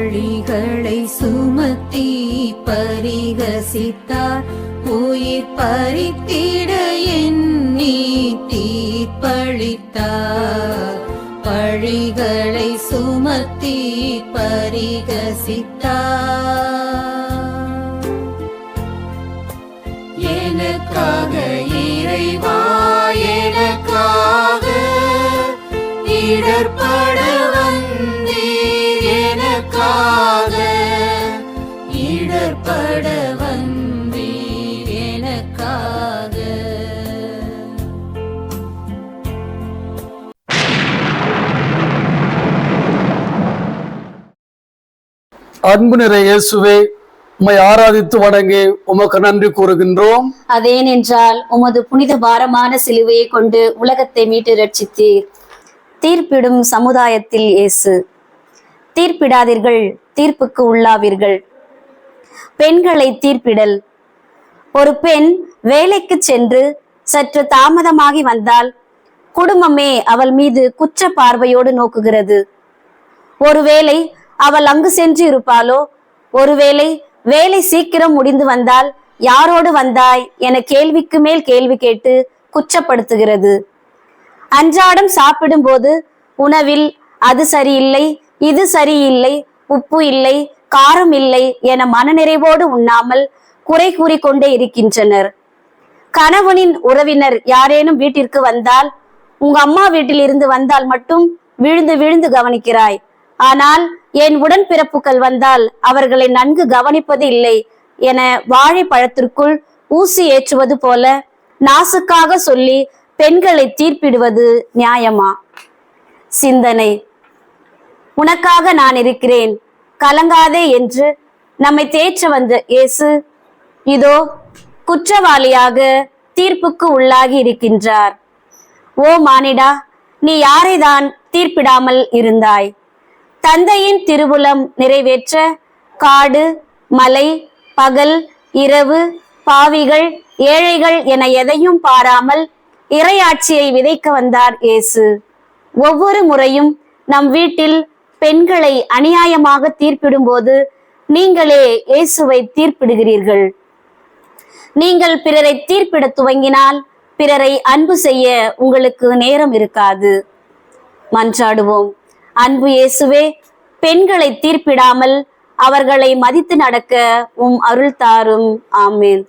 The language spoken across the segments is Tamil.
பழிகளை சுமத்தி பரிகசித்தார், உயிர் பறித்திட எண்ணி தீர்ப்பளித்தார். பழிகளை சுமத்தி பரிகசித்தார். எனக்காக இறைவா, எனக்காக இடர்பட வந்தீர், எனக்காக இடர்பட வந்தீர், எனக்காக. அன்பு நிறை இயேசுவே, உம்மை ஆராதித்து வணங்கி உமக்கு நன்றி கூறுகின்றோம். அதேனென்றால் உமது புனித பாரமான சிலுவையை கொண்டு உலகத்தை மீட்டு ரட்சித்தீர். தீர்ப்பிடும் சமுதாயத்தில் இயேசு, தீர்ப்பிடாதீர்கள், தீர்ப்புக்கு உள்ளாவீர்கள். பெண்களை தீர்ப்பிடல். ஒரு பெண் வேலைக்கு சென்று சற்று தாமதமாகி வந்தால் குடும்பமே அவள் மீது குற்ற பார்வையோடு நோக்குகிறது. ஒருவேளை அவள் அங்கு சென்று இருப்பாளோ, ஒருவேளை வேலை சீக்கிரம் முடிந்து வந்தால் யாரோடு வந்தாய் என கேள்விக்கு மேல் கேள்வி கேட்டு குற்றப்படுத்துகிறது. அன்றாடம் சாப்பிடும் போது உணவில் அது சரியில்லை, இது சரியில்லை, உப்பு இல்லை, காரம் இல்லை என மனநிறைவோடு உண்ணாமல் குறை கூறிக்கொண்டே இருக்கின்றனர். கணவனின் உறவினர் யாரேனும் வீட்டிற்கு வந்தால், உங்க அம்மா வீட்டில் இருந்து வந்தால் மட்டும் விழுந்து விழுந்து கவனிக்கிறாய், ஆனால் என் உடன்பிறப்புகள் வந்தால் அவர்களை நன்கு கவனிப்பது இல்லை என வாழைப்பழத்திற்குள் ஊசி ஏற்றுவது போல நாசுக்காக சொல்லி பெண்களை தீர்ப்பிடுவது நியாயமா? சிந்தனை. உனக்காக நான் இருக்கிறேன், கலங்காதே என்று நம்மை தேற்ற வந்த இயேசு இதோ குற்றவாளியாக தீர்ப்புக்கு உள்ளாகி இருக்கின்றார். ஓ மானிடா, நீ யாரைதான் தீர்ப்பிடாமல் இருந்தாய்? தந்தையின் திருவுளம் நிறைவேற்ற காடு, மலை, பகல், இரவு, பாவிகள், ஏழைகள் என எதையும் பாராமல் இறையாட்சியை விதைக்க வந்தார் இயேசு. ஒவ்வொரு முறையும் நம் வீட்டில் பெண்களை அநியாயமாக தீர்ப்பிடும் போது நீங்களே இயேசுவை தீர்ப்பிடுகிறீர்கள். நீங்கள் பிறரை தீர்ப்பிட துவங்கினால் பிறரை அன்பு செய்ய உங்களுக்கு நேரம் இருக்காது. மன்றாடுவோம். அன்பு இயேசுவே, பெண்களை தீர்ப்பிடாமல் அவர்களை மதித்து நடக்க அருள் தாரும். ஆமேன்.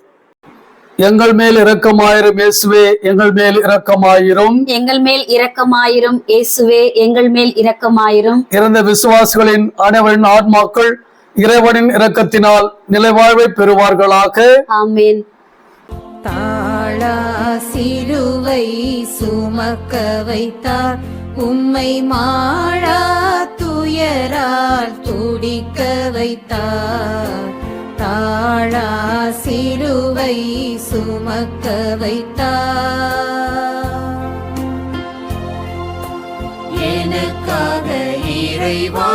எங்கள் மேல் இரக்கமாயிரும் இயேசுவே, எங்கள் மேல் இரக்கமாயிரும். எங்கள் மேல் இரக்கமாயிரும் இயேசுவே, எங்கள் மேல் இரக்கமாயிரும். இறந்த விசுவாசிகளின் அனைவரின் ஆத்மாக்கள் இறைவனின் இரக்கத்தினால் நிலைவாழ்வை பெறுவார்களாக. ஆமேன். தாழா சிலுவை சுமக்க வைத்தார், உம்மை மாழா துயரால் துடிக்க வைத்தார். தாழா சிலுவை சுமக்க வைத்தார். எனக்காக இறைவா,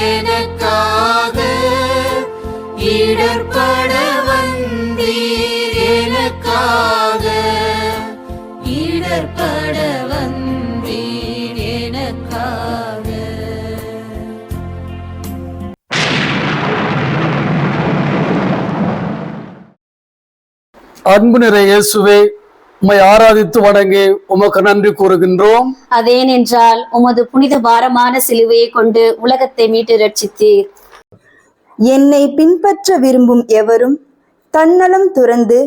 எனக்காக இடர்பட வந்தீர், எனக்காக இடர்பட வந்தீர், எனக்காக. அன்பு நிறை இயேசுவே, உம்மை ஆராதித்து வணங்கி உமக்கு நன்றி கூறுகின்றோம். அதேனென்றால் உமது புனித பாரமான சிலுவையை கொண்டு உலகத்தை மீட்டு ரட்சித்தீர். என்னை பின்பற்ற விரும்பும் எவரும் தன்னலம் துறந்து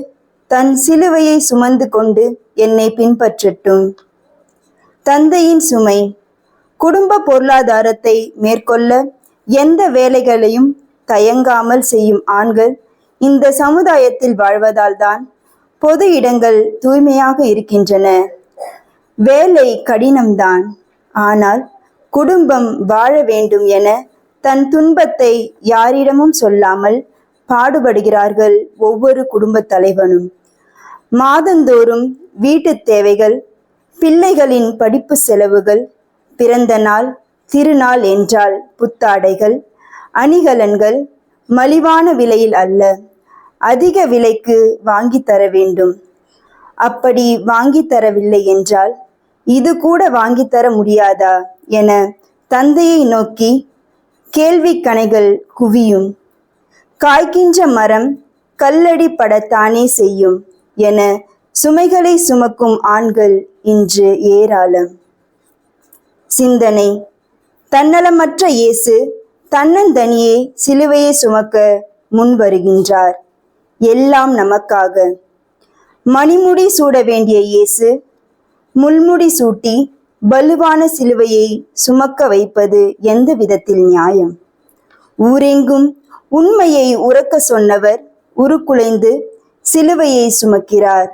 தன் சிலுவையை சுமந்து கொண்டு என்னை பின்பற்றட்டும். தந்தையின் சுமை. குடும்ப பொருளாதாரத்தை மேற்கொள்ள எந்த வேலைகளையும் தயங்காமல் செய்யும் ஆண்கள் இந்த சமுதாயத்தில் வாழ்வதால் தான் பொது இடங்கள் தூய்மையாக இருக்கின்றன. வேலை கடினம்தான், ஆனால் குடும்பம் வாழ வேண்டும் என தன் துன்பத்தை யாரிடமும் சொல்லாமல் பாடுபடுகிறார்கள் ஒவ்வொரு குடும்ப தலைவனும். மாதந்தோறும் வீட்டு தேவைகள், பிள்ளைகளின் படிப்பு செலவுகள், பிறந்த நாள், திருநாள் என்றால் புத்தாடைகள், அணிகலன்கள் மலிவான விலையில் அல்ல, அதிக விலைக்கு வாங்கி தர வேண்டும். அப்படி வாங்கி தரவில்லை என்றால் இது கூட வாங்கி தர முடியாதா என தந்தையை நோக்கி கேள்வி கணைகள் குவியும். காய்கின்ற மரம் கல்லடி படத்தானே செய்யும் என சுமைகளை சுமக்கும் ஆண்கள் இன்று ஏராளம். சிந்தனை: தன்னலமற்ற இயேசு தன்னந்தனியே சிலுவையை சுமக்க முன் வருகின்றார். எல்லாம் நமக்காக. மணிமுடி சூட வேண்டிய இயேசு முள்முடி சூட்டி வலுவான சிலுவையை சுமக்க வைப்பது எந்த விதத்தில் நியாயம்? ஊரெங்கும் உண்மையை உரக்க சொன்னவர் உருக்குலைந்து சிலுவையை சுமக்கிறார்.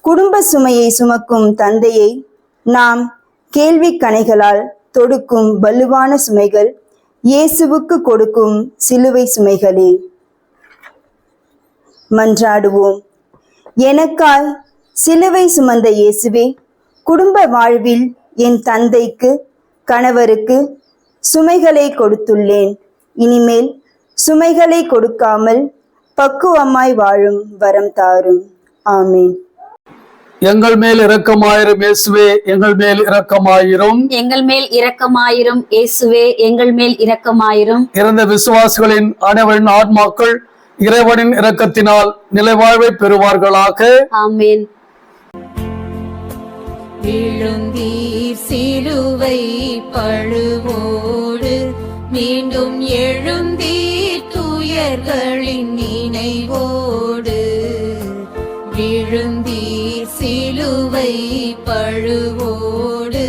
குடும்ப சுமையை சுமக்கும் தந்தையை நாம் கேள்வி கணைகளால் தொடுக்கும் வலுவான சுமைகள் இயேசுவுக்கு கொடுக்கும் சிலுவை சுமைகளே. மன்றாடுவோம். எனக்காய் சிலுவை சுமந்த இயேசுவே, குடும்ப வாழ்வில் என் தந்தைக்கு, கணவருக்கு சுமைகளை கொடுத்துள்ளேன். இனிமேல் சுமைகளை கொடுக்காமல் பக்குவமாய் வாழும் வரம் தாரும். ஆமீன். எங்கள் மேல் இரக்கமாயிரும் இயேசுவே, எங்கள் மேல் இரக்கமாயிரும். எங்கள் மேல் இரக்கமாயிரும் இயேசுவே, எங்கள் மேல் இரக்கமாயிரும். இறந்த விசுவாசிகளின் அனைவரின் ஆத்மாக்கள் இறைவனின் இரக்கத்தினால் நிலைவாழ்வை பெறுவார்களாக. ஆமீன். விழுந்தீர் சிலுவை பழுவோடு, மீண்டும் எழுந்தீர் துயர்களின் நினைவோடு. விழுந்தீர் சிலுவை பழுவோடு,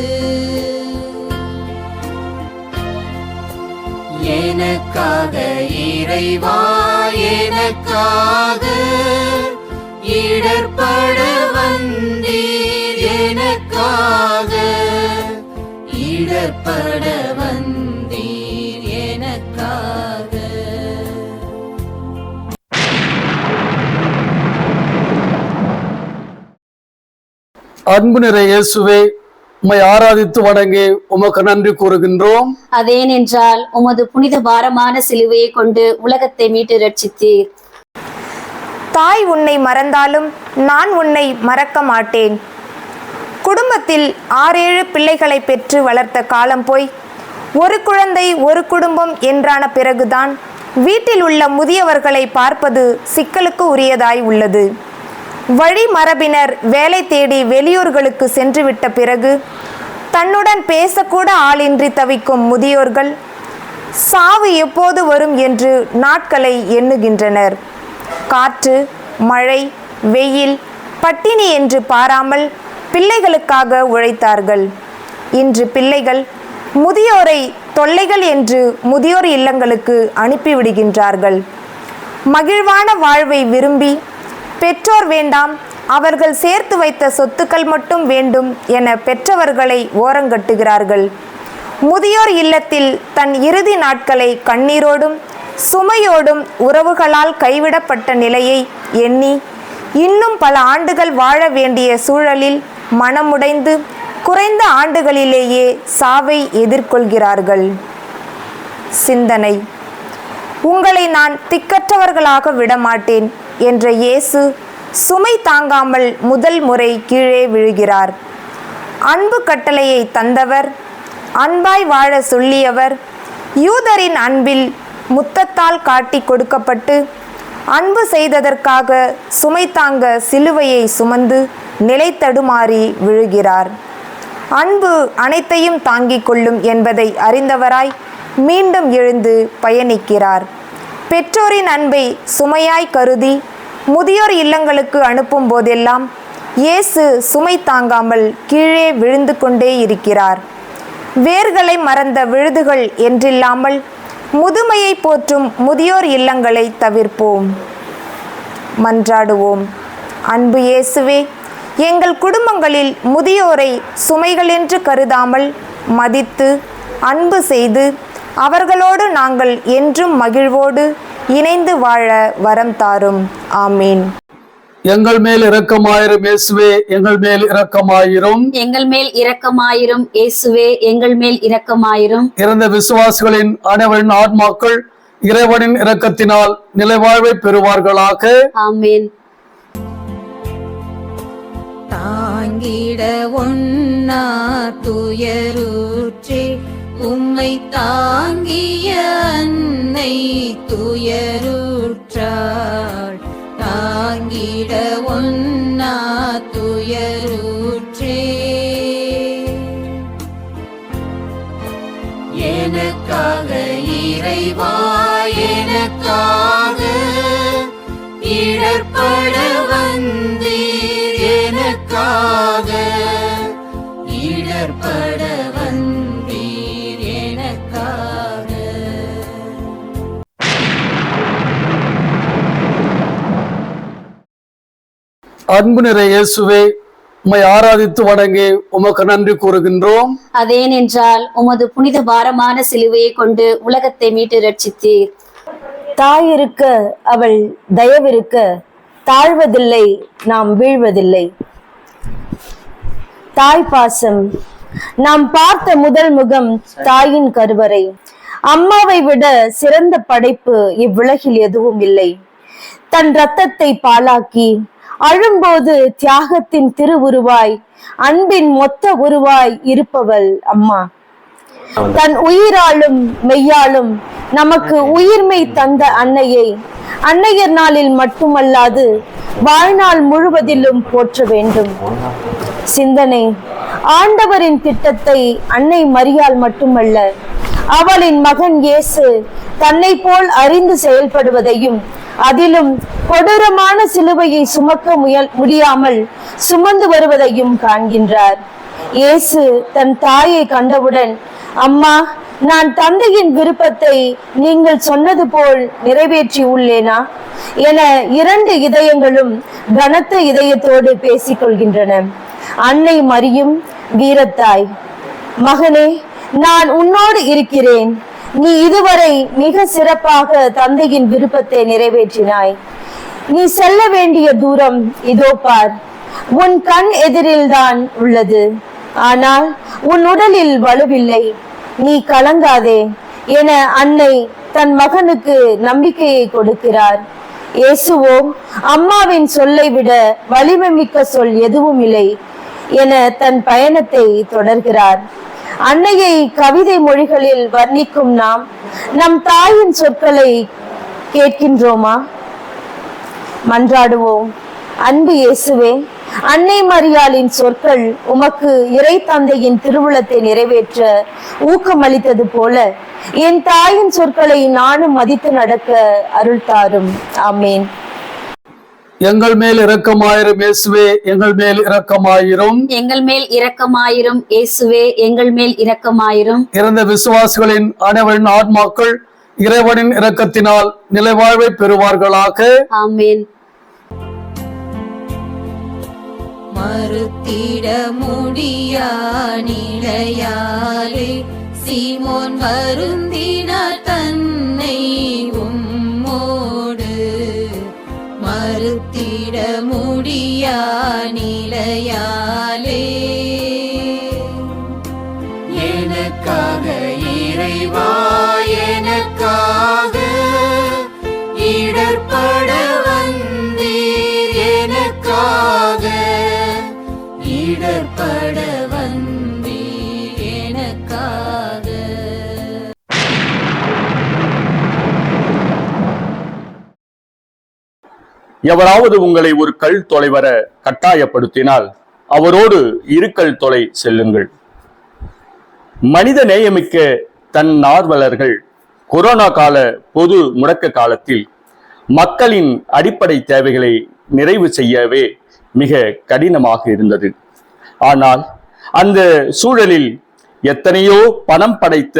எனக்காக இறைவா, எனக்காக இடர்பட வந்தீர். எனக்காக இடர்பட வந்தீர். எனக்காக. அன்பு நிறை இயேசுவே, உம்மை ஆராதித்து வணங்கி உமக்கு நன்றி கூறுகின்றோம். அதேனென்றால் உமது புனித பாரமான சிலுவையை கொண்டு உலகத்தை மீட்டு ரட்சித்தீர். தாய் உன்னை மறந்தாலும் நான் உன்னை மறக்க மாட்டேன். குடும்பத்தில் 6-7 பிள்ளைகளை பெற்று வளர்த்த காலம் போய் ஒரு குழந்தை ஒரு குடும்பம் என்றான பிறகுதான் வீட்டில் உள்ள முதியவர்களை பார்ப்பது சிக்கலுக்கு உரியதாய் உள்ளது. வழி மரபினர் வேலை தேடி வெளியூர்களுக்கு சென்றுவிட்ட பிறகு தன்னுடன் பேசக்கூட ஆளின்றி தவிக்கும் முதியோர்கள் சாவு எப்போது வரும் என்று நாட்களை எண்ணுகின்றனர். காற்று, மழை, வெயில், பட்டினி என்று பாராமல் பிள்ளைகளுக்காக உழைத்தார்கள். இன்று பிள்ளைகள் முதியோரை தொல்லைகள் என்று முதியோர் இல்லங்களுக்கு அனுப்பிவிடுகின்றார்கள். மகிழ்வான வாழ்வை விரும்பி பெற்றோர் வேண்டாம், அவர்கள் சேர்த்து வைத்த சொத்துக்கள் மட்டும் வேண்டும் என பெற்றவர்களை ஓரங்கட்டுகிறார்கள். முதியோர் இல்லத்தில் தன் இறுதி நாட்களை கண்ணீரோடும் சுமையோடும் உறவுகளால் கைவிடப்பட்ட நிலையை எண்ணி இன்னும் பல ஆண்டுகள் வாழ வேண்டிய சூழலில் மனமுடைந்து குறைந்த ஆண்டுகளிலேயே சாவை எதிர்கொள்கிறார்கள். சிந்தனை: உங்களை நான் திக்கற்றவர்களாக விடமாட்டேன் என்ற இயேசு சுமை தாங்காமல் முதல் முறை கீழே விழுகிறார். அன்பு கட்டளையை தந்தவர், அன்பாய் வாழ சொல்லியவர், யூதரின் அன்பில் முத்தத்தால் காட்டி கொடுக்கப்பட்டு அன்பு செய்ததற்காக சுமை தாங்க சிலுவையை சுமந்து நிலை தடுமாறி விழுகிறார். அன்பு அனைத்தையும் தாங்கிக் கொள்ளும் என்பதை அறிந்தவராய் மீண்டும் எழுந்து பயணிக்கிறார். பெற்றோரின் அன்பை சுமையாய் கருதி முதியோர் இல்லங்களுக்கு அனுப்பும் போதெல்லாம் இயேசு சுமை தாங்காமல் கீழே விழுந்து கொண்டே இருக்கிறார். வேர்களை மறந்த விழுதுகள் என்றில்லாமல் முதுமையை போற்றும் முதியோர் இல்லங்களை தவிர்ப்போம். மன்றாடுவோம். அன்பு இயேசுவே, எங்கள் குடும்பங்களில் முதியோரை சுமைகளென்று கருதாமல் மதித்து அன்பு செய்து அவர்களோடு நாங்கள் என்றும் மகிழ்வோடு இணைந்து வாழ வரம் தாரும். ஆமீன். எங்கள் மேல் இரக்கமாயிரும் இயேசுவே, எங்கள் மேல் இரக்கமாயிரும். எங்கள் மேல் இரக்கமாயிரும் இயேசுவே, எங்கள் மேல் இரக்கமாயிரும். இறந்த விசுவாசிகளின் அனைவரின் ஆத்மாக்கள் இறைவனின் இரக்கத்தினால் நிலைவாழ்வை பெறுவார்களாக. ஆமீன். தாங்கிட ஒன்னா துயருற்றே உம்மை தாங்கிய அன்னை துயருற்றாள், தாங்கிட ஒன்னா துயருற்றே. எனக்காக இறைவா, எனக்காக இடர்பட வந்தீர், எனக்காக இடர்பட வந்தீர், எனக்காக. அன்பு நிறை இயேசுவே, உம்மை ஆராதித்து வணங்கி உமக்கு நன்றி கூறுகின்றோம். அதேனென்றால் உமது புனித பாரமான சிலுவையை கொண்டு உலகத்தை மீட்டு ரட்சித்தீர். தாயிருக்க அவள் தயவிருக்க தாழ்வதில்லை, நாம் வீழ்வதில்லை. தாய் பாசம். நாம் பார்த்த முதல் முகம் தாயின் கருவறை. அம்மாவை விட சிறந்த படைப்பு இவ்வுலகில் எதுவும் இல்லை. தன் இரத்தத்தை பாலாக்கி அழும்போது தியாகத்தின் திருவுருவாய், அன்பின் மொத்த உருவாய் இருப்பவள் அம்மா. தன் உயிராலும் மெய்யாலும் நமக்கு உயிர்மை தந்த அன்னையை அன்னையர் நாளில் மட்டுமல்லாது வாழ்நாள் முழுவதிலும் போற்ற வேண்டும். சிந்தனை. ஆண்டவரின் திட்டத்தை அன்னை மரியாள் மட்டுமல்ல, அவளின் மகன் இயேசு தன்னை போல் அறிந்து செயல்படுவதையும், அதிலும் கொடூரமான சிலுவையை சுமக்க முடியாமல் சுமந்து வருவதையும் காண்கின்றார். இயேசு தன் தாயை கண்டவுடன், அம்மா, நான் தந்தையின் விருப்பத்தை நீங்கள் சொன்னது போல் நிறைவேற்றி உள்ளேனா என இரண்டு இதயங்களும் கனத்த இதயத்தோடு பேசிக் கொள்கின்றன. அன்னை மரியும் வீரத்தாய். மகனே, நான் உன்னோடு இருக்கிறேன். நீ இதுவரை மிக சிறப்பாக தந்தையின் விருப்பத்தை நிறைவேற்றினாய். நீ செல்ல வேண்டிய தூரம் இதோ பார், உன் கண் எதிரில்தான் உள்ளது. ஆனால் உன் உடலில் வலுவில்லை, நீ கலங்காதே என அன்னை தன் மகனுக்கு நம்பிக்கையை கொடுக்கிறார். இயேசுவோ அம்மாவின் சொல்லை விட வலிமை மிக்க சொல் எதுவும் இல்லை என தன் பயணத்தை தொடர்கிறார். அன்னையை கவிதை மொழிகளில் வர்ணிக்கும் நாம் நம் தாயின் சொற்களை கேட்கின்றோமா? மன்றாடுவோம். அன்பு இயேசுவே, அன்னை மரியாளின் சொற்கள் உமக்கு இறை தந்தையின் திருவுளத்தை நிறைவேற்ற ஊக்கமளித்தது போல என் தாயின் சொற்களை நானும் மதித்து நடக்க அருள் தாரும். ஆமேன். எங்கள் மேல் இரக்கமாயிரும் இயேசுவே, எங்கள் மேல் இரக்கமாயிரும். எங்கள் மேல் இரக்கமாயிரும் இயேசுவே, எங்கள் மேல் இரக்கமாயிரும். இறந்த விசுவாசிகளின் அனைவரின் ஆத்மாக்கள் இறைவனின் இரக்கத்தினால் நிலைவாழ்வை பெறுவார்களாக. ஆமேன். மறுத்திட முடியா நிலையாலே சீமோன் வருந்தினார் தன்னை உம்மோடு. மறுத்திட முடியா நிலையாலே எனக்காக இறைவா, எனக்காக இடர்பட வந்தீர், எனக்காக இடர்பட வந்தீர், எனக்காக. எவராவது உங்களை ஒரு கல் தொலை வர கட்டாயப்படுத்தினால் அவரோடு இரு கல் தொலை செல்லுங்கள். மனித நேயமிக்க தன் நார்வலர்கள் கொரோனா கால பொது முடக்க காலத்தில் மக்களின் அடிப்படை தேவைகளை நிறைவு செய்யவே மிக கடினமாக இருந்தது. ஆனால் அந்த சூழலில் எத்தனையோ பணம் படைத்த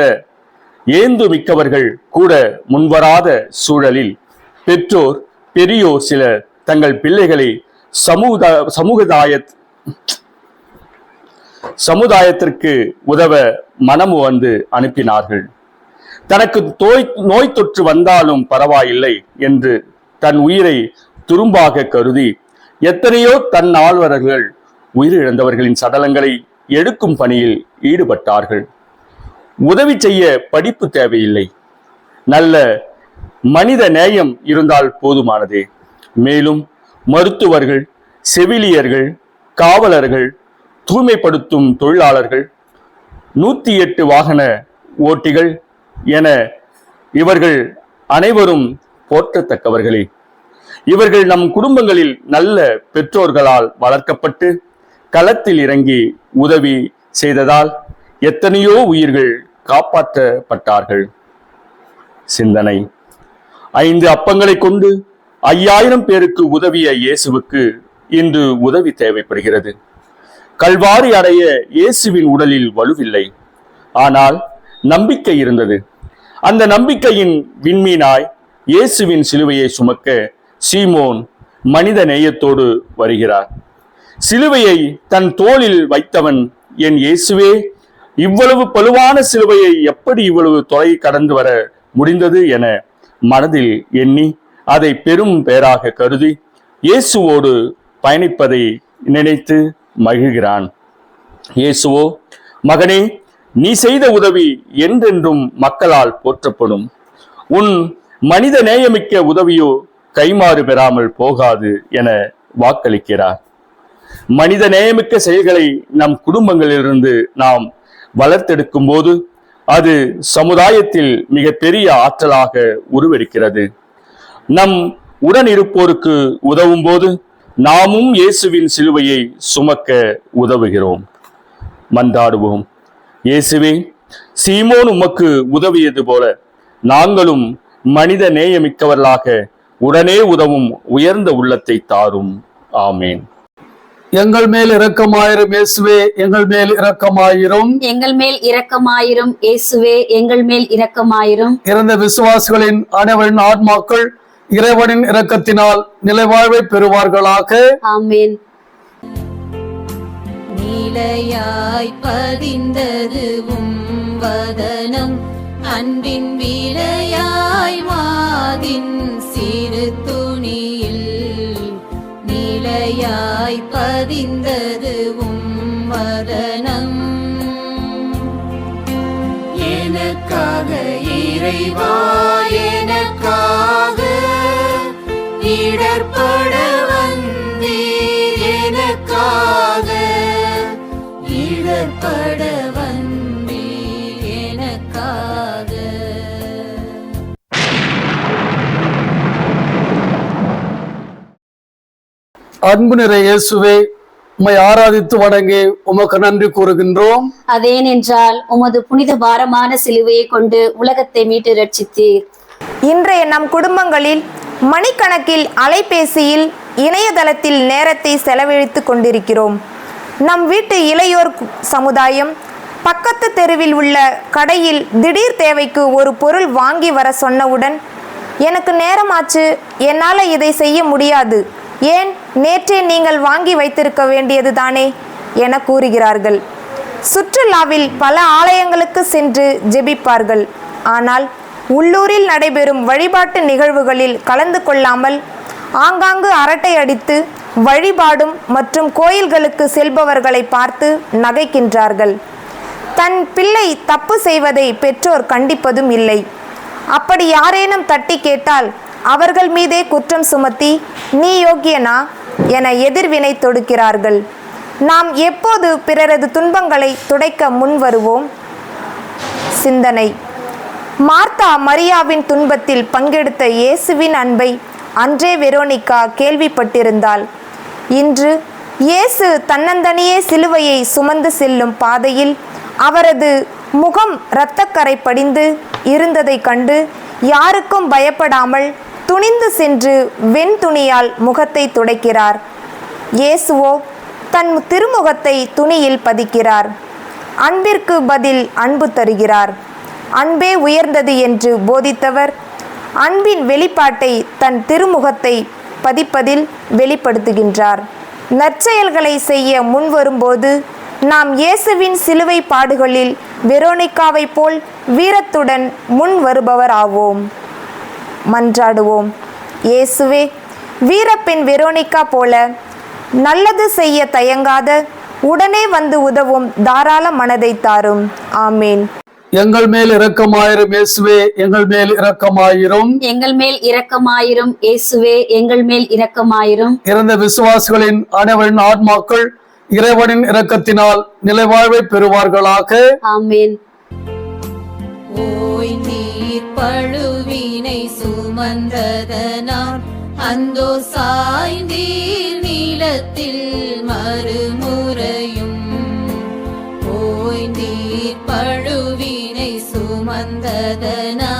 ஏந்து மிக்கவர்கள் கூட முன்வராத சூழலில் பெற்றோர் பெரியோர் சிலர் தங்கள் பிள்ளைகளை சமுதாயத்திற்கு உதவ மனமு வந்து அனுப்பினார்கள். தனக்கு நோய் தொற்று வந்தாலும் பரவாயில்லை என்று தன் உயிரை துரும்பாக கருதி எத்தனையோ தன் ஆழ்வர்கள் உயிரிழந்தவர்களின் சடலங்களை எடுக்கும் பணியில் ஈடுபட்டார்கள். உதவி செய்ய படிப்பு தேவையில்லை, நல்ல மனித நேயம் இருந்தால் போதுமானதே. மேலும் மருத்துவர்கள், செவிலியர்கள், காவலர்கள், தூய்மைப்படுத்தும் தொழிலாளர்கள், 108 வாகன ஓட்டிகள் என இவர்கள் அனைவரும் போற்றத்தக்கவர்களே. இவர்கள் நம் குடும்பங்களில் நல்ல பெற்றோர்களால் வளர்க்கப்பட்டு களத்தில் இறங்கி உதவி செய்ததால் எத்தனையோ உயிர்கள் காப்பாற்றப்பட்டார்கள். சிந்தனை: 5 அப்பங்களை கொண்டு 5000 பேருக்கு உதவிய இயேசுவுக்கு இன்று உதவி தேவைப்படுகிறது. கல்வாரி அடைய இயேசுவின் உடலில் வலுவில்லை, ஆனால் நம்பிக்கை இருந்தது. அந்த நம்பிக்கையின் விண்மீனாய் இயேசுவின் சிலுவையை சுமக்க சீமோன் மனித நேயத்தோடு வருகிறார். சிலுவையை தன் தோளில் வைத்தவன், என் இயேசுவே, இவ்வளவு பழுவான சிலுவையை எப்படி இவ்வளவு தொலை கடந்து வர முடிந்தது என மனதில் எண்ணி அதை பெரும் பேராக கருதி இயேசுவோடு பயணிப்பதை நினைத்து மகிழ்கிறான். இயேசுவோ, மகனே, நீ செய்த உதவி என்றென்றும் மக்களால் போற்றப்படும். உன் மனித நேயமிக்க உதவியோ கைமாறு பெறாமல் போகாது என வாக்களிக்கிறார். மனித நேயமிக்க செயல்களை நம் குடும்பங்களிலிருந்து நாம் வளர்த்தெடுக்கும் போது அது சமுதாயத்தில் மிக பெரிய ஆற்றலாக உருவெடுக்கிறது. நம் உடன் இருப்போருக்கு உதவும் போது நாமும் இயேசுவின் சிலுவையை சுமக்க உதவுகிறோம். மன்றாடுவோம். இயேசுவே, சீமோன் உமக்கு உதவியது போல நாங்களும் மனித நேயமிக்கவர்களாக உடனே உதவும் உயர்ந்த உள்ளத்தை தாரும். ஆமேன். எங்கள் மேல் இரக்கமாயிரும் இயேசுவே, எங்கள் மேல் இரக்கமாயிரும். எங்கள் மேல் இரக்கமாயிரும் இயேசுவே, எங்கள் மேல் இரக்கமாயிரும். இறந்த விசுவாசிகளின் அனைவரின் ஆத்மாக்கள் இறைவனின் இரக்கத்தினால் நிலைவாழ்வை பெறுவார்களாக. ஆமேன். நிலையாய் பதிந்தது வதனம், அன்பின் விலையாய் மாதின் சிறு துணியில் நிலையாய் பதிந்தது வதனம். எனக்காக இறைவா, எனக்காக இடர்பட வந்தீர், எனக்காக இடர்பட வந்தீர், எனக்காக. அன்பு நிறை இயேசுவே, உம்மை ஆராதித்து வணங்கி உமக்கு நன்றி கூறுகின்றோம். அதேனென்றால் உமது புனித பாரமான சிலுவையை கொண்டு உலகத்தை மீட்டு ரட்சித்தீர். இன்றைய நம் குடும்பங்களில் மணிக்கணக்கில் அலைபேசியில் இணையதளத்தில் நேரத்தை செலவழித்து கொண்டிருக்கிறோம். நம் வீட்டு இளையோர் சமுதாயம் பக்கத்து தெருவில் உள்ள கடையில் திடீர் தேவைக்கு ஒரு பொருள் வாங்கி வர சொன்னவுடன், எனக்கு நேரமாச்சு, என்னால் இதை செய்ய முடியாது, ஏன் நேற்றே நீங்கள் வாங்கி வைத்திருக்க வேண்டியது தானே என கூறுகிறார்கள். சுற்றுலாவில் பல ஆலயங்களுக்கு சென்று ஜெபிப்பார்கள். ஆனால் உள்ளூரில் நடைபெறும் வழிபாட்டு நிகழ்வுகளில் கலந்து கொள்ளாமல் ஆங்காங்கு அரட்டை அடித்து வழிபாடும் மற்றும் கோயில்களுக்கு செல்பவர்களை பார்த்து நகைக்கின்றார்கள். தன் பிள்ளை தப்பு செய்வதை பெற்றோர் கண்டிப்பதும் இல்லை. அப்படி யாரேனும் தட்டி கேட்டால் அவர்கள் மீதே குற்றம் சுமத்தி, நீ யோக்கியனா என எதிர்வினை தொடுக்கிறார்கள். நாம் எப்போது பிறரது துன்பங்களை துடைக்க முன் வருவோம்? சிந்தனை: மார்த்தா மரியாவின் துன்பத்தில் பங்கெடுத்த இயேசுவின் அன்பை அன்றே வெரோனிகா கேள்விப்பட்டிருந்தாள். இன்று இயேசு தன்னந்தனியே சிலுவையை சுமந்து செல்லும் பாதையில் அவரது முகம் இரத்தக்கரை படிந்து இருந்ததை கண்டு யாருக்கும் பயப்படாமல் துணிந்து சென்று வெண்துணியால் முகத்தை துடைக்கிறார். இயேசுவோ தன் திருமுகத்தை துணியில் பதிக்கிறார். அன்பிற்கு பதில் அன்பு தருகிறார். அன்பே உயர்ந்தது என்று போதித்தவர் அன்பின் வெளிப்பாட்டை தன் திருமுகத்தை பதிப்பதில் வெளிப்படுத்துகின்றார். நற்செயல்களை செய்ய முன்வரும்போது நாம் இயேசுவின் சிலுவை பாடுகளில் வெரோனிகாவை போல் வீரத்துடன் முன் வருபவர் ஆவோம். மன்றாடுவோம். இயேசுவே, வீரப்பெண் வெரோனிகா போல நல்லது செய்ய தயங்காத, உடனே வந்து உதவும் தாராள மனதை தாரும். ஆமேன். எங்கள் மேல் இரக்கமாயிரும் இயேசுவே, எங்கள் மேல் இரக்கமாயிரும். எங்கள் மேல் இரக்கமாயிரும் இயேசுவே, எங்கள் மேல் இரக்கமாயிரும். இறந்த விசுவாசிகளின் அனைவரின் ஆத்மாக்கள் இறைவனின் இரக்கத்தினால் நிலைவாழ்வை பெறுவார்களாக. ஆமேன். ஓய்ந்தீர் பழுவினை சுமந்ததனால் அந்தோ சாய்ந்தீர் நீலத்தில் மறுமுறையும். ஓய்ந்தீர் பழுவினை சுமந்ததனால்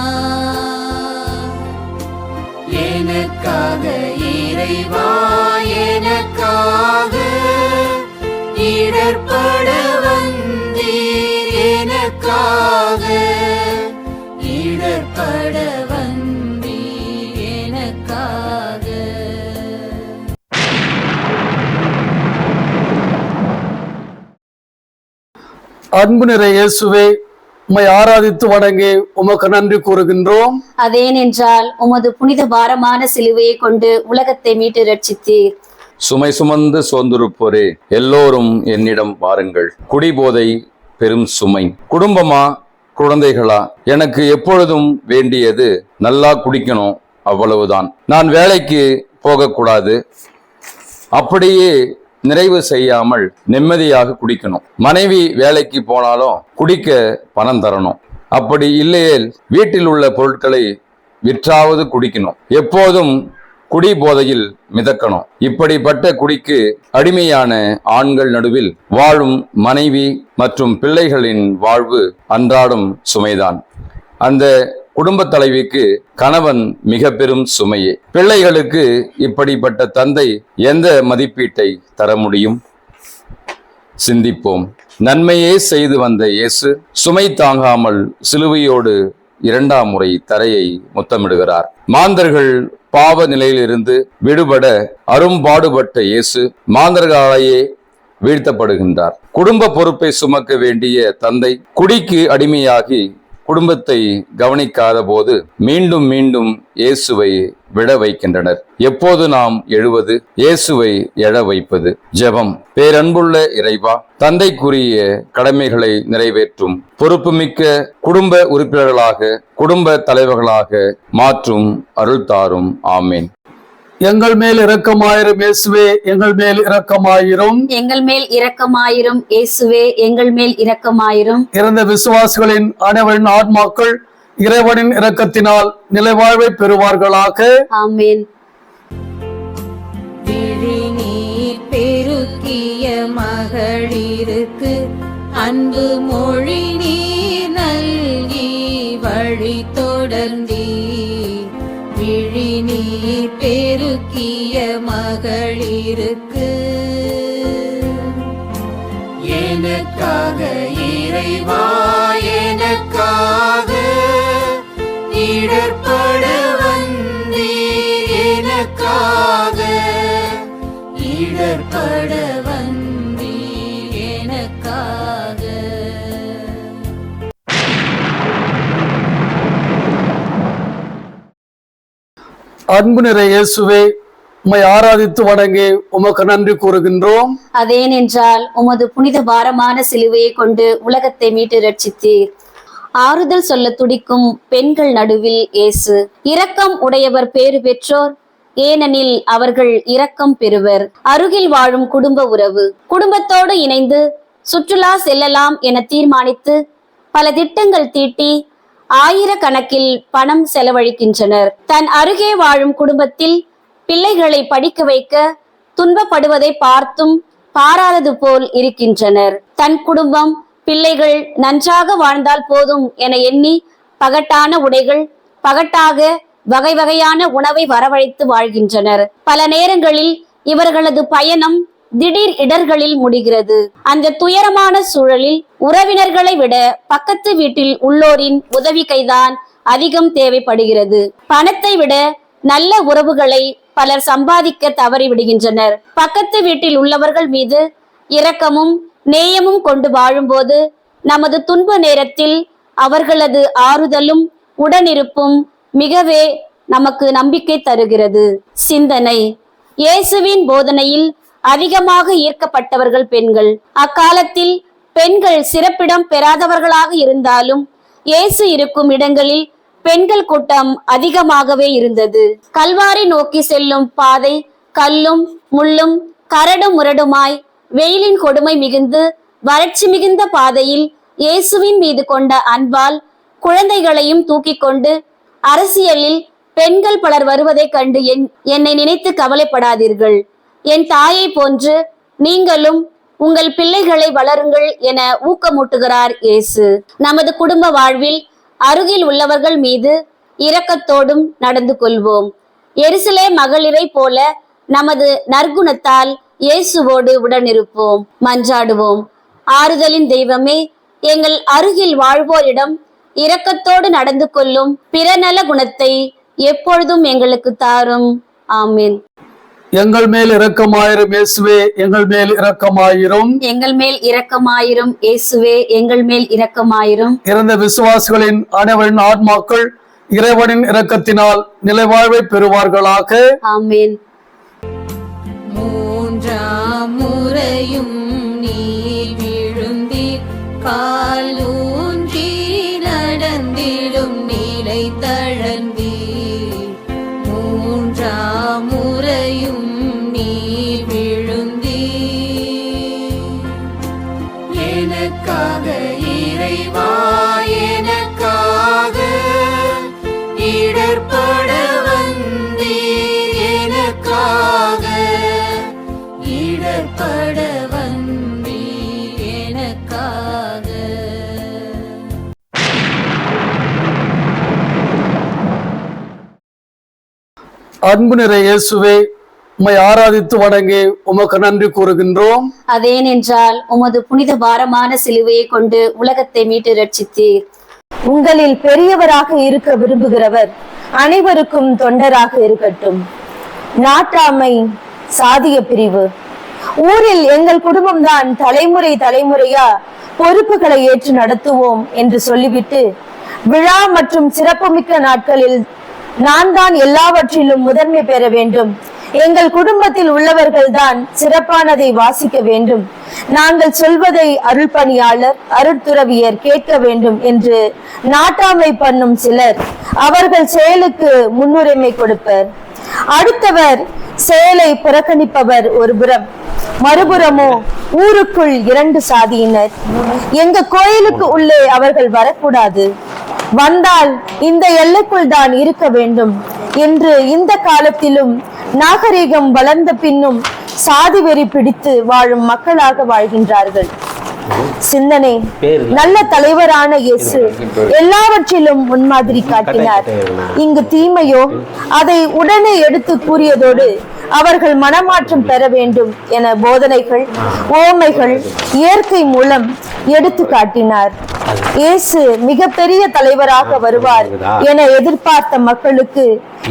எனக்காக இறைவா எனக்காக இடர்பட வந்தீர். எனக்காக இடர்பட வந்தீர். எனக்காக அன்பு நிறை இயேசுவே, உம்மை ஆராதித்து வணங்கி உமக்கு நன்றி கூறுகின்றோம். அதேனென்றால் உமது புனித பாரமான சிலுவையை கொண்டு உலகத்தை மீட்டு ரட்சித்தீர். சுமை சுமந்து சோர்ந்திருப்போரே, எல்லோரும் என்னிடம் வாருங்கள். குடிபோதை பெரும் சுமை. குடும்பமா குழந்தைகளா? எனக்கு எப்பொழுதும் வேண்டியது நல்லா குடிக்கணும், அவ்வளவுதான். நான் வேலைக்கு போகக்கூடாது, அப்படியே நிறைவு செய்யாமல் நிம்மதியாக குடிக்கணும். மனைவி வேலைக்கு போனாலும் குடிக்க பணம் தரணும். அப்படி இல்லையேல் வீட்டில் உள்ள பொருட்களை விற்றாவது குடிக்கணும். எப்போதும் குடி போதையில் மிதக்கணும். இப்படிப்பட்ட குடிக்கு அடிமையான ஆண்கள் நடுவில் வாழும் மனைவி மற்றும் பிள்ளைகளின் வாழ்வு அன்றாடம் சுமைதான். அந்த குடும்ப தலைவிக்கு கணவன் மிக பெரும் சுமையே. பிள்ளைகளுக்கு இப்படிப்பட்ட தந்தை எந்த மதிப்பீட்டை தர முடியும்? சிந்திப்போம். நன்மையே செய்து வந்த இயேசு சுமை தாங்காமல் சிலுவையோடு 2ஆம் முறை தரையை முத்தமிடுகிறார். மாந்தர்கள் பாவ நிலையிலிருந்து விடுபட அரும்பாடுபட்ட இயேசு மாந்தர்களாலேயே வீழ்த்தப்படுகின்றார். குடும்ப பொறுப்பை சுமக்க வேண்டிய தந்தை குடிக்கு அடிமையாகி குடும்பத்தை கவனிக்காத போது மீண்டும் மீண்டும் இயேசுவை விட வைக்கின்றனர். எப்போது நாம் எழுவது? இயேசுவை எழ வைப்பது. ஜெபம். பேரன்புள்ள இறைவா, தந்தைக்குரிய கடமைகளை நிறைவேற்றும் பொறுப்புமிக்க குடும்ப உறுப்பினர்களாக, குடும்ப தலைவர்களாக மாற்றும் அருள் தாரும். ஆமேன். எங்கள் மேல் இரக்கமாயிரும் இயேசுவே, எங்கள் மேல் இரக்கமாயிரும். எங்கள் மேல் இரக்கமாயிரும் இயேசுவே, எங்கள் மேல் இரக்கமாயிரும். இறந்த விசுவாசிகளின் அனைவரின் ஆத்மாக்கள் இறைவனின் இரக்கத்தினால் நிலைவாழ்வை பெறுவார்களாக. ஆமேன். விழிநீர் பெருக்கிய மகளிருக்கு அன்பு மொழி நீர் நல்கி வழி தொடர்ந்தீர். விழிநீர் பெருக்கிய மகளிருக்கு எனக்காக இறைவா எனக்காக இடர்பட வந்தீர். எனக்காக இடர்பட வந்தீர். எனக்காக அன்பு நிறை இயேசுவே, உம்மை ஆராதித்து வணங்கி உமக்கு நன்றி கூறுகின்றோம். அதேனென்றால் உமது புனித பாரமான சிலுவையை கொண்டு உலகத்தை மீட்டு ரட்சித்தீர். ஆறுதல் சொல்ல துடிக்கும் பெண்கள் நடுவில் இயேசு. இரக்கம் உடையவர் பேறு பெற்றோர், ஏனெனில் அவர்கள் இரக்கம் பெறுவர். அருகில் வாழும் குடும்ப உறவு. குடும்பத்தோடு இணைந்து சுற்றுலா செல்லலாம் என தீர்மானித்து பல திட்டங்கள் தீட்டி ஆயிரக்கணக்கில் பணம் செலவழிக்கின்றனர். தன் அருகே வாழும் குடும்பத்தில் பிள்ளைகளை படிக்க வைக்க துன்பப்படுவதை பார்த்தும் பாராதது போல் இருக்கின்றனர். தன் குடும்பம் பிள்ளைகள் நன்றாக வாழ்ந்தால் போதும் என எண்ணி பகட்டான உடைகள், பகட்டாக வகை வகையான உணவை வரவழைத்து வாழ்கின்றனர். பல நேரங்களில் இவர்களது பயணம் திடீர் இடர்களில் முடிகிறது. அந்த துயரமான சூழலில் உறவினர்களை விட பக்கத்து வீட்டில் உள்ளோரின் உதவி கைதான் அதிகம் தேவைப்படுகிறது. பணத்தை விட நல்ல உறவுகளை பலர் சம்பாதிக்க தவறிவிடுகின்றனர். பக்கத்து வீட்டில் உள்ளவர்கள் மீது இரக்கமும் நேயமும் கொண்டு வாழும்போது நமது துன்ப நேரத்தில் அவர்களது ஆறுதலும் உடனிருப்பும் மிகவே நமக்கு நம்பிக்கை தருகிறது. சிந்தனை. இயேசுவின் போதனையில் அதிகமாக ஈர்க்கப்பட்டவர்கள் பெண்கள். அக்காலத்தில் பெண்கள் சிறப்பிடம் பெறாதவர்களாக இருந்தாலும் இயேசு இருக்கும் இடங்களில் பெண்கள் கூட்டம் அதிகமாகவே இருந்தது. கல்வாரி நோக்கி செல்லும் பாதை கல்லும் முள்ளும் கரடும் முரடுமாய் வெயிலின் கொடுமை மிகுந்து வறட்சி மிகுந்த பாதையில் இயேசுவின் மீது கொண்ட அன்பால் குழந்தைகளையும் தூக்கி கொண்டு அரசியலில் பெண்கள் பலர் வருவதைக் கண்டு என்னை நினைத்து கவலைப்படாதீர்கள். என் தாயை போன்று நீங்களும் உங்கள் பிள்ளைகளை வளருங்கள் என ஊக்கமூட்டுகிறார் இயேசு. நமது குடும்ப வாழ்வில் அருகில் உள்ளவர்கள் மீது இரக்கத்தோடும் நடந்து கொள்வோம். எருசலேம் மகளிரை போல நமது நற்குணத்தால் இயேசுவோடு உடனிருப்போம். மன்றாடுவோம். ஆறுதலின் தெய்வமே, எங்கள் அருகில் வாழ்வோரிடம் இரக்கத்தோடு நடந்து கொள்ளும் பிறநல குணத்தை எப்பொழுதும் எங்களுக்கு தாரும். ஆமீன். எங்கள் மேல் இரக்கமாயிரும் இயேசுவே, எங்கள் மேல் இரக்கமாயிரும். எங்கள் மேல் இரக்கமாயிரும் இயேசுவே, எங்கள் மேல் இரக்கமாயிரும். இறந்த விசுவாசிகளின் அனைவரின் ஆத்மாக்கள் இறைவனின் இரக்கத்தினால் நிலைவாழ்வை பெறுவார்களாக. ஆமீன். மூன்றாம் முறையும் நீர் விழுந்தீர், கால் ஊன்றி நடந்திடும் நிலை தழந்தீர். மூன்றாம் முறையும் நீர் விழுந்தீர். எனக்காக இறைவா, எனக்காக இடர்பட வந்தீர். எனக்காக இடர்பட வந்தீர். எனக்காக. அன்பு நிறை இயேசுவே, உம்மை ஆராதித்து வணங்கி உமக்கு நன்றி கூறுகின்றோம். அதேனென்றால் உமது புனித பாரமான சிலுவையை கொண்டு உலகத்தை மீட்டு ரட்சித்தீர். உங்களில் பெரியவராக இருக்க விரும்புகிறவர் அனைவருக்கும் தொண்டராக இருக்கட்டும். நாட்டாமை, சாதிய பிரிவு. ஊரில் எங்கள் குடும்பம்தான் தலைமுறை தலைமுறையா பொறுப்புகளை ஏற்று நடத்துவோம் என்று சொல்லிவிட்டு, விழா மற்றும் சிறப்புமிக்க நாட்களில் நான் தான் எல்லாவற்றிலும் முதன்மை பெற வேண்டும், எங்கள் குடும்பத்தில் உள்ளவர்கள் தான் சிறப்பானதை வாசிக்க வேண்டும், நாங்கள் சொல்வதை அருள்பணியாளர் அருட்துறவியர் கேட்க வேண்டும் என்று நாட்டாமை பண்ணும் சிலர் அவர்கள் செயலுக்கு முன்னுரிமை கொடுப்பர். அடுத்தவர் செயலை புறக்கணிப்பவர் ஒருபுறம், மறுபுறமோ ஊருக்குள் 2 சாதியினர். எங்க கோயிலுக்கு உள்ளே அவர்கள் வரக்கூடாது, வந்தால் இந்த எல்லைக்குள் தான் இருக்க வேண்டும் என்று இந்த காலத்திலும் நாகரிகம் வளர்ந்த பின்னும் சாதி வெறி பிடித்து வாழும் மக்களாக வாழ்கின்றார்கள். சிந்தனை. நல்ல தலைவரான இயேசு எல்லாவற்றிலும் முன்மாதிரி காட்டினார். இங்கு தீமையோ அதை உடனே எடுத்து கூறியதோடு அவர்கள் மனமாற்றம் பெற வேண்டும் என போதனைகள், ஓமைகள், இயற்கை மூலம் எடுத்து காட்டினார். இயேசு மிகப்பெரிய தலைவராக வருவார் என எதிர்பார்த்த மக்களுக்கு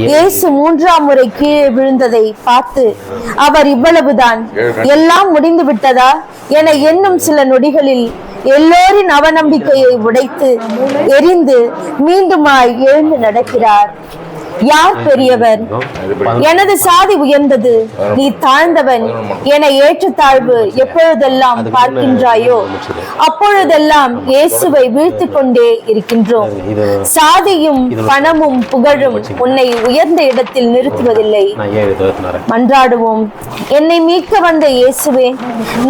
இயேசு 3ஆம் முறை கீழே விழுந்ததை பார்த்து அவர் இவ்வளவுதான், எல்லாம் முடிந்து விட்டதா என எண்ணும் சில நொடிகளில் எல்லோரின் அவநம்பிக்கையை உடைத்து எரிந்து மீண்டுமாய் எழுந்து நடக்கிறார். யார் பெரியவர்? எனது சாதி உயர்ந்தது, நீ தாழ்ந்தவன் என ஏற்றத்தாழ்வு எப்பொழுதெல்லாம் பார்க்கின்றாயோ அப்பொழுதெல்லாம் இயேசுவை வீழ்த்து கொண்டே இருக்கின்றோம். சாதியும் பணமும் புகழும் உன்னை உயர்ந்த இடத்தில் நிறுத்துவதில்லை. மன்றாடுவோம். என்னை மீட்க வந்த இயேசுவே,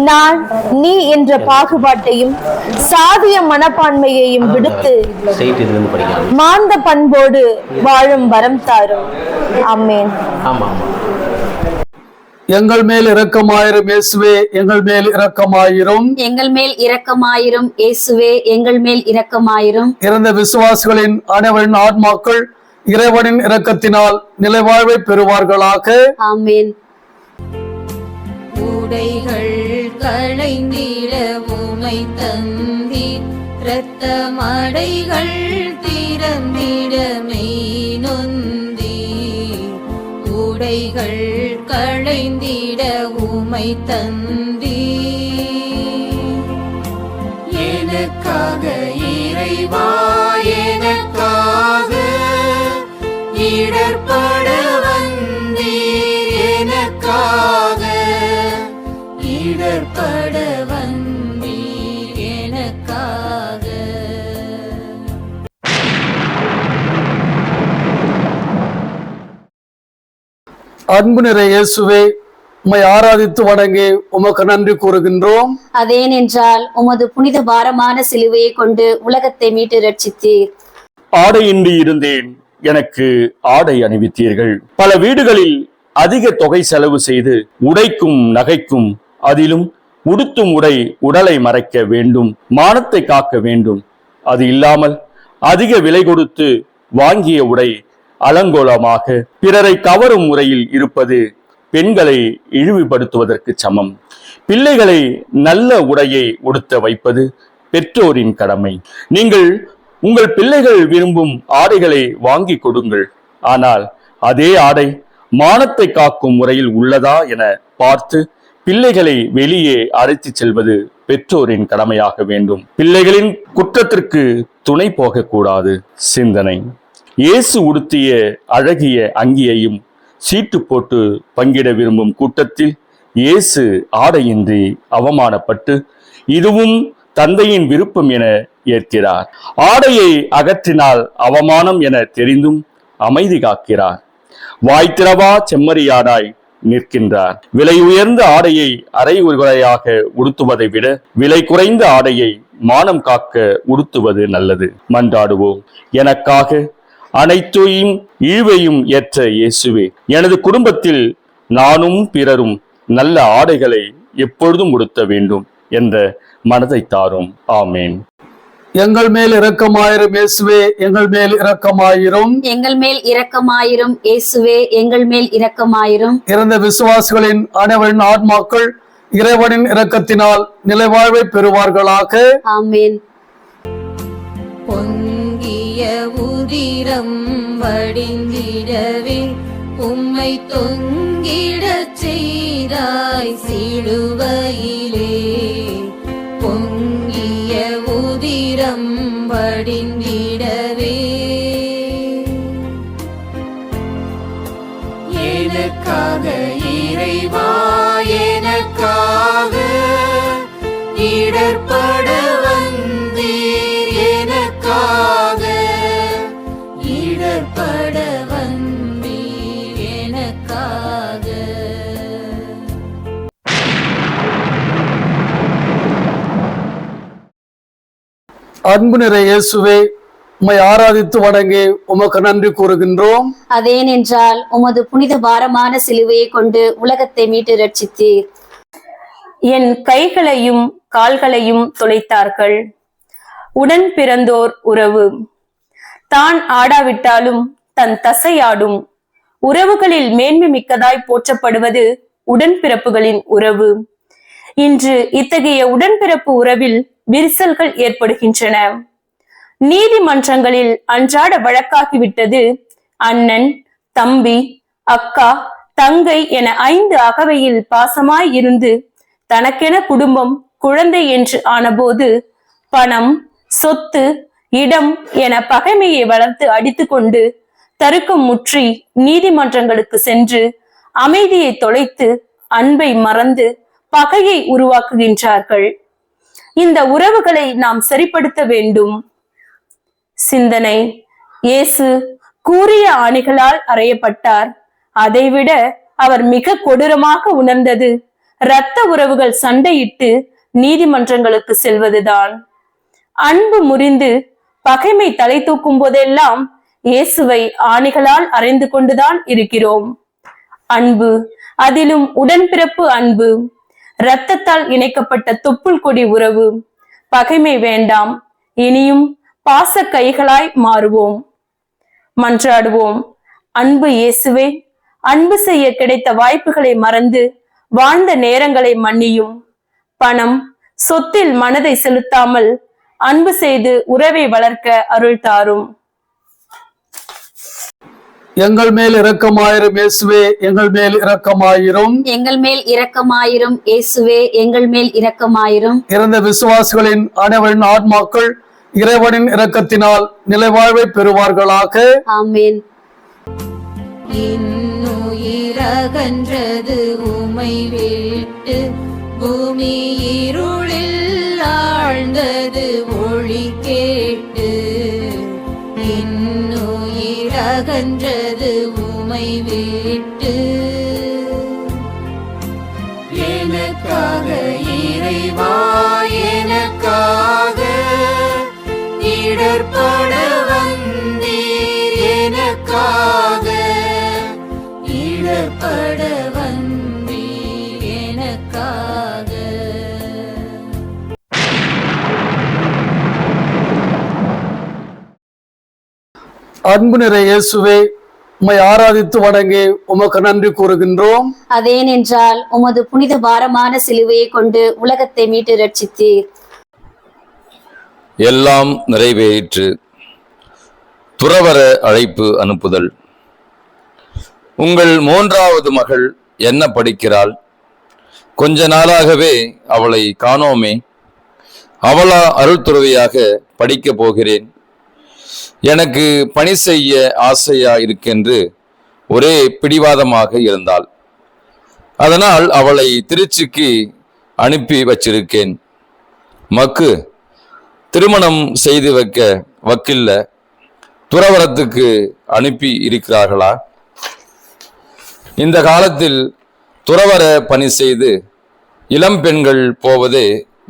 நான் நீ என்ற பாகுபாட்டையும் சாதிய மனப்பான்மையையும் விடுத்து மாந்த பண்போடு வாழும் வரம் தாரும். ஆமென். எங்கள் மேல் இரக்கமாயிரும் இயேசுவே, எங்கள் மேல் இரக்கமாயிரும். எங்கள் மேல் இரக்கமாயிரும் இயேசுவே, எங்கள் மேல் இரக்கமாயிரும். இறந்த விசுவாசிகளின் அனைவரின் ஆத்மாக்கள் இறைவனின் இரக்கத்தினால் நிலைவாழ்வை பெறுவார்களாக. ஆமென். உடைகள் களைந்திட உமை தந்தீர், இரத்த மடைகள் திறந்திட மெய் நொந்தீர். உடைகள் களைந்திட உமை தந்தீர். எனக்காக இறைவா, எனக்காக இடர்பட வந்தீர். எனக்காக இடர்பட வந்தீர். எனக்காக. அன்பு நிறை இயேசுவே, உம்மை ஆராதித்து வணங்கி உமக்கு நன்றி கூறுகின்றோம். அதேனென்றால் உமது புனித பாரமான சிலுவையை கொண்டு உலகத்தை மீட்டு ரட்சித்தீர். ஆடையின்றி இருந்தேன், எனக்கு ஆடை அணிவித்தீர்கள். பல வீடுகளில் அதிக தொகை செலவு செய்து உடைக்கும் நகைக்கும், அதிலும் உடுத்தும் உடை உடலை மறைக்க வேண்டும், மானத்தை காக்க வேண்டும். அது இல்லாமல் அதிக விலை கொடுத்து வாங்கிய உடை அலங்கோலமாக பிறரை கவரும் முறையில் இருப்பது பெண்களை இழிவுபடுத்துவதற்கு சமம். பிள்ளைகளை நல்ல உடையை உடுத்த வைப்பது பெற்றோரின் கடமை. நீங்கள் உங்கள் பிள்ளைகள் விரும்பும் ஆடைகளை வாங்கி கொடுங்கள். ஆனால் அதே ஆடை மானத்தை காக்கும் முறையில் உள்ளதா என பார்த்து பிள்ளைகளை வெளியே அழைத்து செல்வது பெற்றோரின் கடமையாக வேண்டும். பிள்ளைகளின் குற்றத்திற்கு துணை போகக்கூடாது. சிந்தனை: இயேசு உடுத்திய அழகிய அங்கியையும் சீட்டு போட்டு பங்கிட விரும்பும் கூட்டத்தில் இயேசு ஆடையின்றி அவமானப்பட்டு இதுவும் தந்தையின் விருப்பம் என ஏற்கிறார். ஆடையை அகற்றினால் அவமானம் என தெரிந்தும் அமைதி காக்கிறார். வாய்த்திரவா செம்மறியாடாய் நிற்கின்றார். விலை உயர்ந்த ஆடையை அரை உரையாக உடுத்துவதை விட விலை குறைந்த ஆடையை மானம் காக்க உடுத்துவது நல்லது. மன்றாடுவோம். எனக்காக அனைத்தையும் ஈவையும் ஏற்ற இயேசுவே, எனது குடும்பத்தில் நானும் பிறரும் நல்ல ஆடைகளை எப்பொழுதும் உடுத்த வேண்டும் என்ற மனதை தாரும். ஆமேன். எங்கள் மேல் இரக்கமாயிரும் இயேசுவே, எங்கள் மேல் இரக்கமாயிரும். எங்கள் மேல் இரக்கமாயிரும் இயேசுவே, எங்கள் மேல் இரக்கமாயிரும். இறந்த விசுவாசிகளின் அனைவரின் ஆத்மாக்கள் இறைவனின் இரக்கத்தினால் நிலைவாழ்வை பெறுவார்களாக. ஆமேன். பொங்கிய உதிரம் வடிந்திடவே உம்மை தொங்கிடச் செய்தாய் சிலுவையிலே. பொங்கிய உதிரம் வடிந்திடவே எனக்காக இறைவா, எனக்காக இடர்பட வந்தீர், எனக்காக இடர்பட வந்தீர், எனக்காக. அன்பு நிறை இயேசுவே, உம்மை ஆராதித்து வணங்கி உமக்கு நன்றி கூறுகின்றோம். அதேனென்றால் உமது புனித பாரமான சிலுவையை கொண்டு உலகத்தை மீட்டு ரட்சித்தீர். என் கைகளையும் கால்களையும் தொலைத்தார்கள். உடன் பிறந்தோர் உறவு தான் ஆடாவிட்டாலும் தன் தசையாடும். உறவுகளில் மேன்மை மிக்கதாய் போற்றப்படுவது உடன்பிறப்புகளின் உறவு. இன்று இத்தகைய உடன்பிறப்பு உறவில் விரிசல்கள் ஏற்படுகின்றன. நீதிமன்றங்களில் அன்றாட வழக்காகிவிட்டது. அண்ணன், தம்பி, அக்கா, தங்கை என 5 அகவையில் பாசமாய் இருந்து தனக்கென குடும்பம், குழந்தை என்று ஆனபோது பணம், சொத்து, இடம் என பகைமையை வளர்த்து அடித்து கொண்டு தருக்கம் முற்றி நீதிமன்றங்களுக்கு சென்று அமைதியை தொலைத்து அன்பை மறந்து பகையை உருவாக்குகின்றார்கள். இந்த உறவுகளை நாம் சரிப்படுத்த வேண்டும். சிந்தனை: இயேசு கூரிய ஆணிகளால் அறையப்பட்டார். அதைவிட அவர் மிக கொடூரமாக உணர்ந்தது இரத்த உறவுகள் சண்டையிட்டு நீதிமன்றங்களுக்கு செல்வதுதான். அன்பு முறிந்து பகைமை தலை தூக்கும் போதெல்லாம் இயேசுவை ஆணிகளால் அறைந்து கொண்டுதான் இருக்கிறோம். அன்பு, அதிலும் உடன்பிறப்பு அன்பு, இரத்தத்தால் இணைக்கப்பட்ட தொப்புள் கொடி உறவு. பகைமை வேண்டாம். இனியும் பாச கைகளாய் மாறுவோம். மன்றாடுவோம். அன்பு இயேசுவே, அன்பு செய்ய கிடைத்த வாய்ப்புகளை மறந்து வாழ்ந்த நேரங்களை மன்னியும். பணம், சொத்தில் மனதை செலுத்தாமல் அன்பு செய்து உறவை வளர்க்க அருள் தாரும். எங்கள் மேல் இரக்கமாயிரும் இயேசுவே, எங்கள் மேல் இரக்கமாயிரும். எங்கள் மேல் இரக்கமாயிரும் இயேசுவே, எங்கள் மேல் இரக்கமாயிரும். இறந்த விசுவாசிகளின் அனைவரின் ஆத்மாக்கள் இறைவனின் இரக்கத்தினால் நிலைவாழ்வை பெறுவார்களாக. ஆமேன். இன்னுயிரகன்றது உமை விட்டு, பூமி இருளில் ஆழ்ந்தது ஒளி கேட்டு. இன்னுயிரகன்றது உமை விட்டு, எனக்காக இறைவா, எனக்காக இடர்பட வந்த எனக்காக. அன்பு நிறை இயேசுவே, உம்மை ஆராதித்து வணங்கி உமக்கு நன்றி கூறுகின்றோம். அதேனென்றால் உமது புனித பாரமான சிலுவையை கொண்டு உலகத்தை மீட்டு ரட்சித்தீர். எல்லாம் நிறைவேற்று. துறவற அழைப்பு அனுப்புதல். உங்கள் 3வது மகள் என்ன படிக்கிறாள்? கொஞ்ச நாளாகவே அவளை காணோமே. அவளா அருள் துறவியாக படிக்கப் போகிறேன், எனக்கு பணி செய்ய ஆசையா இருக்கென்று ஒரே பிடிவாதமாக இருந்தாள். அதனால் அவளை திருச்சிக்கு அனுப்பி வச்சிருக்கேன். மக்கு திருமணம் செய்து வைக்க வக்கில்ல, துறவரத்துக்கு அனுப்பி இருக்கிறார்களா? இந்த காலத்தில் துறவர பணி செய்து இளம் பெண்கள் போவதே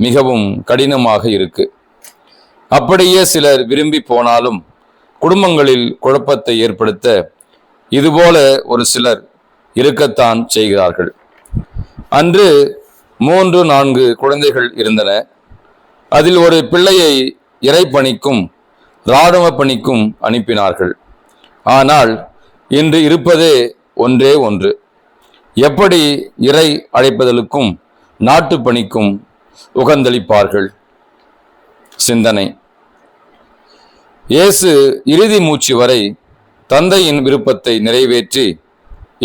மிகவும் கடினமாக இருக்கு. அப்படியே சிலர் விரும்பி போனாலும் குடும்பங்களில் குழப்பத்தை ஏற்படுத்த இதுபோல ஒரு சிலர் இருக்கத்தான் செய்கிறார்கள். அன்று 3-4 குழந்தைகள் இருந்தன. அதில் ஒரு பிள்ளையை இறைப்பணிக்கும் இராணுவ பணிக்கும் அனுப்பினார்கள். ஆனால் இன்று இருப்பதே ஒன்றே ஒன்று. எப்படி இறை அழைப்பதற்கும் நாட்டு பணிக்கும் உகந்தளிப்பார்கள்? சிந்தனை. இயேசு இறுதி மூச்சு வரை தந்தையின் விருப்பத்தை நிறைவேற்றி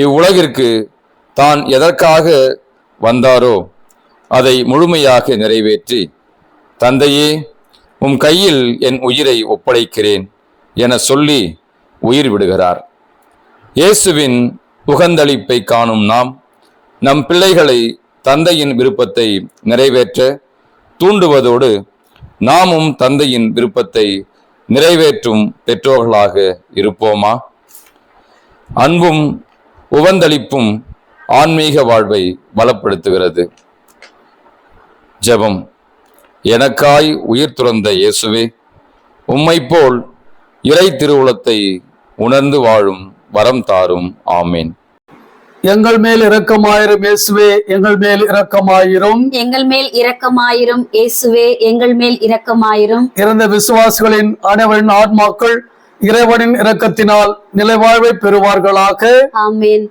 இவ்வுலகிற்கு தான் எதற்காக வந்தாரோ அதை முழுமையாக நிறைவேற்றி, தந்தையே உம் கையில் என் உயிரை ஒப்படைக்கிறேன் என சொல்லி உயிர் விடுகிறார். இயேசுவின் உகந்தளிப்பை காணும் நாம் நம் பிள்ளைகளை தந்தையின் விருப்பத்தை நிறைவேற்ற தூண்டுவதோடு நாமும் தந்தையின் விருப்பத்தை நிறைவேற்றும் பெற்றோர்களாக இருப்போமா? அன்பும் உவந்தளிப்பும் ஆன்மீக வாழ்வை பலப்படுத்துகிறது. ஜெபம். எனக்காய் உயிர் துறந்த இயேசுவே, உம்மை போல் இறை திருவுளத்தை உணர்ந்து வாழும் வரம் தாரும். ஆமேன். எங்கள் மேல் இரக்கமாயிரும் இயேசுவே, எங்கள் மேல் இரக்கமாயிரும். எங்கள் மேல் இரக்கமாயிரும் இயேசுவே, எங்கள் மேல் இரக்கமாயிரும். இறந்த விசுவாசிகளின் அனைவரின் ஆத்மாக்கள் இறைவனின் இரக்கத்தினால் நிலைவாழ்வை பெறுவார்களாக. ஆமேன்.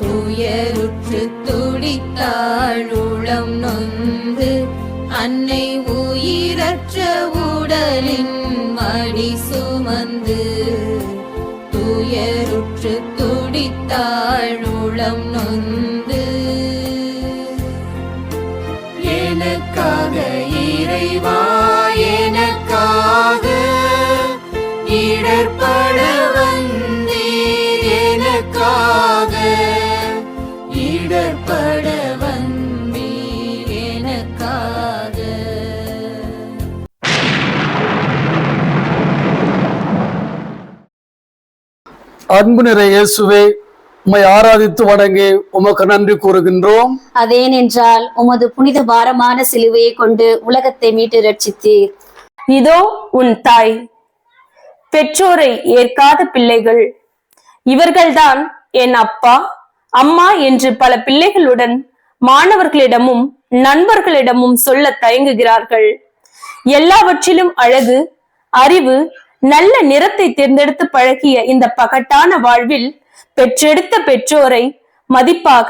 துயருற்று துடித்தாள் உளம் நொந்து, அன்னை உயிரற்ற உடலின் மடி சுமந்து. துயருற்று துடித்தாள் உளம் நொந்து, எனக்காக இறைவா, எனக்காக இடர்பட வந்தீர், எனக்காக இடர்பட வந்தீர், எனக்காக. அன்பு நிறை இயேசுவே, உம்மை ஆராதித்து வணங்கி உமக்கு நன்றி கூறுகின்றோம். அதேனென்றால் உமது புனித பாரமான சிலுவையை கொண்டு உலகத்தை மீட்டு ரட்சித்தீர். இதோ உன் தாய். பெற்றோரை ஏற்காத பிள்ளைகள் இவர்கள்தான் என் அப்பா அம்மா என்று பல பிள்ளைகளுடன் மாணவர்களிடமும் நண்பர்களிடமும் சொல்ல தயங்குகிறார்கள். எல்லாவற்றிலும் அழகு, அறிவு, நல்ல நிறத்தை தேர்ந்தெடுத்து பழகிய இந்த பகட்டான வாழ்வில் பெற்றெடுத்த பெற்றோரை மதிப்பாக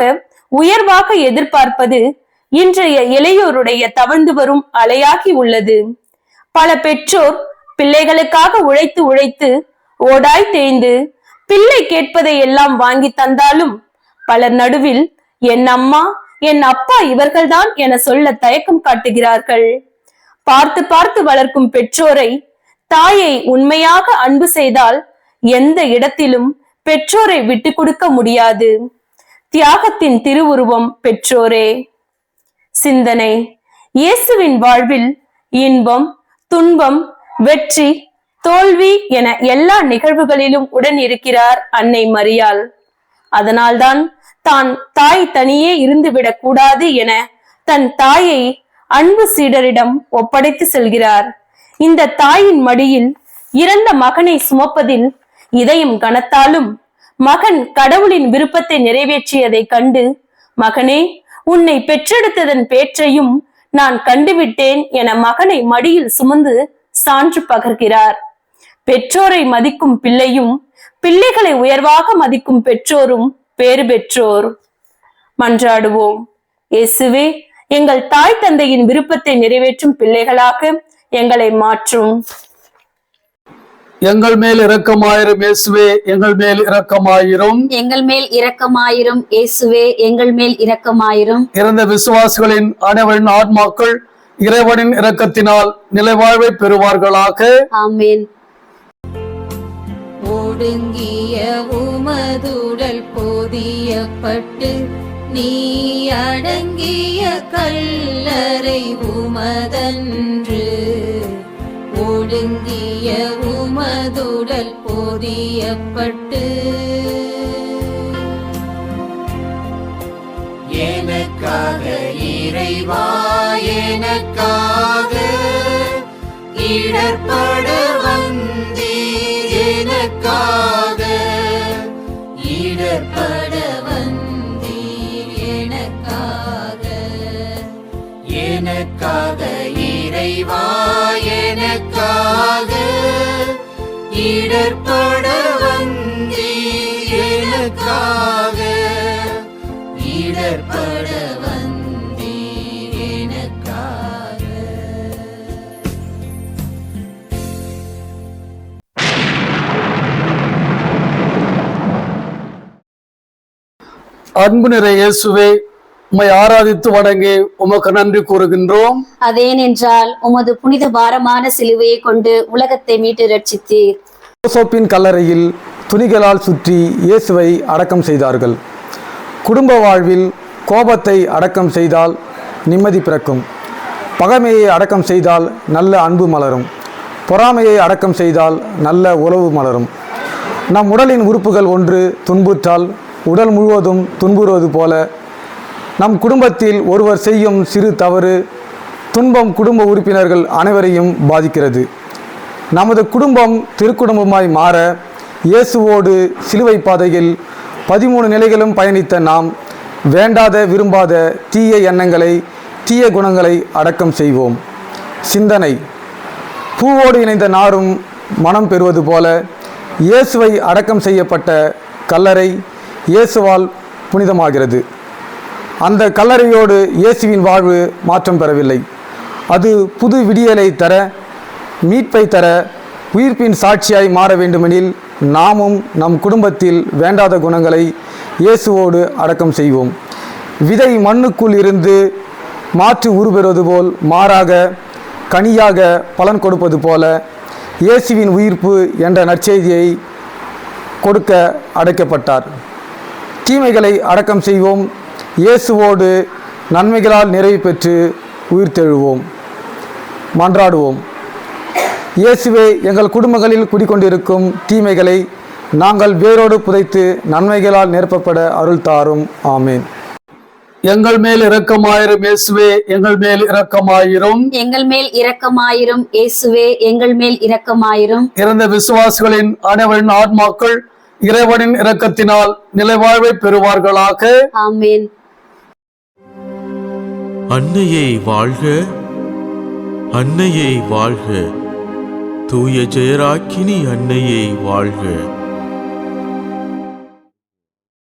உயர்வாக எதிர்பார்ப்பது இன்றைய இளையோருடைய தவழ்ந்து வரும் அலையாகி உள்ளது. பல பெற்றோர் பிள்ளைகளுக்காக உழைத்து உழைத்து ஓடாய் தேய்ந்து பிள்ளை கேட்பதை எல்லாம் வாங்கி தந்தாலும் பலர் நடுவில் என் அம்மா என் அப்பா இவர்கள்தான் என சொல்ல தயக்கம் காட்டுகிறார்கள். பார்த்து பார்த்து வளர்க்கும் பெற்றோரை, தாயை உண்மையாக அன்பு செய்தால் எந்த இடத்திலும் பெற்றோரை விட்டு கொடுக்க முடியாது. தியாகத்தின் திருவுருவம் பெற்றோரே. சிந்தனை. இயேசுவின் வாழ்வில் இன்பம், துன்பம், வெற்றி, தோல்வி என எல்லா நிகழ்வுகளிலும் உடன் இருக்கிறார் அன்னை மரியாள். அதனால்தான் தான் தாய் தனியே இருந்துவிடக் கூடாது என தன் தாயை அன்பு சீடரிடம் ஒப்படைத்து செல்கிறார். இந்த தாயின் மடியில் இறந்த மகனை சுமப்பதில் இதயம் கனத்தாலும் மகன் கடவுளின் விருப்பத்தை நிறைவேற்றியதை கண்டு மகனே, உன்னை பெற்றெடுத்ததன் பேற்றையும் நான் கண்டுவிட்டேன் என மகனை மடியில் சுமந்து சான்று பகர்கிறார். பெற்றோரை மதிக்கும் பிள்ளையும் பிள்ளைகளை உயர்வாக மதிக்கும் பெற்றோரும் பேறு பெற்றோர். மன்றாடுவோம். இயேசுவே, எங்கள் தாய் தந்தையின் விருப்பத்தை நிறைவேற்றும் பிள்ளைகளாக எங்களை மாற்றும். எங்கள் மேல் இரக்கமாயிரும் இயேசுவே, எங்கள் மேல் இரக்கமாயிரும். எங்கள் மேல் இரக்கமாயிரும் இயேசுவே, எங்கள் மேல் இரக்கமாயிரும். இறந்த விசுவாசிகளின் அனைவரின் ஆத்மாக்கள் இறைவனின் இரக்கத்தினால் நிலைவாழ்வை பெறுவார்களாக. ஆமென். ஒடுங்கிய உமதுடல் போதியப்பட்டு நீ அடங்கிய கல்லறை உமதன்று. ஒடுங்கிய உமதுடல் போதியப்பட்டு எனக்காக இறைவா, எனக்காக இடர்பட வந்தீர். எனக்காக இடர்பட வந்தீர். எனக்காக எனக்காக இறைவா, எனக்காக இடர்பட வந்தீர். எனக்காக இடர்பட வந்தீர். எனக்காக. அன்பு நிறை இயேசுவே, உம்மை ஆராதித்து வணங்கி உமக்கு நன்றி கூறுகின்றோம். அதேனென்றால் உமது புனித பாரமான சிலுவையை கொண்டு உலகத்தை மீட்டு ரட்சித்தீர். யோசேப்பின் கல்லறையில் துணிகளால் சுற்றி இயேசுவை அடக்கம் செய்தார்கள். குடும்ப வாழ்வில் கோபத்தை அடக்கம் செய்தால் நிம்மதி பிறக்கும். பகைமையை அடக்கம் செய்தால் நல்ல அன்பு மலரும். பொறாமையை அடக்கம் செய்தால் நல்ல உறவு மலரும். நம் உடலின் உறுப்புகள் ஒன்று துன்புற்றால் உடல் முழுவதும் துன்புறுவது போல நம் குடும்பத்தில் ஒருவர் செய்யும் சிறு தவறு துன்பம் குடும்ப உறுப்பினர்கள் அனைவரையும் பாதிக்கிறது. நமது குடும்பம் திருக்குடும்பமாய் மாற இயேசுவோடு சிலுவை பாதையில் 13 நிலைகளும் பயணித்த நாம் வேண்டாத விரும்பாத தீய எண்ணங்களை தீய குணங்களை அடக்கம் செய்வோம். சிந்தனை: பூவோடு இணைந்த நாரும் மனம் பெறுவது போல இயேசுவை அடக்கம் செய்யப்பட்ட கல்லறை இயேசுவால் புனிதமாகிறது. அந்த கல்லறையோடு இயேசுவின் வாழ்வு மாற்றம் பெறவில்லை. அது புது விடியலை தர, மீட்பை தர, உயிர்ப்பின் சாட்சியாய் மாற வேண்டுமெனில் நாமும் நம் குடும்பத்தில் வேண்டாத குணங்களை இயேசுவோடு அடக்கம் செய்வோம். விதை மண்ணுக்குள் இருந்து மாற்று உருபெறுவது போல் மாறாக கனியாக பலன் கொடுப்பது போல இயேசுவின் உயிர்ப்பு என்ற நற்செய்தியை கொடுக்க அடைக்கப்பட்டார். தீமைகளை அடக்கம் செய்வோம். இயேசுவோடு நன்மைகளால் நிறைவு பெற்று உயிர்த்தெழுவோம். மன்றாடுவோம். இயேசுவே, எங்கள் குடும்பங்களில் குடிக்கொண்டிருக்கும் தீமைகளை நாங்கள் வேரோடு புதைத்து நன்மைகளால் நிரப்பப்பட அருள் தாரும். ஆமேன். எங்கள் மேல் இரக்கமாயிரும் இயேசுவே, எங்கள் மேல் இரக்கமாயிரும். எங்கள் மேல் இரக்கமாயிரும் இயேசுவே, எங்கள் மேல் இரக்கமாயிரும். இறந்த விசுவாசிகளின் அனைவரின் ஆத்மாக்கள் இறைவனின் இரக்கத்தினால் நிலைவாழ்வை பெறுவார்களாக. ஆமென். அன்னையை வாழ்க, அன்னையை வாழ்க, தூய ஜெயராக்கினி அன்னையை வாழ்க.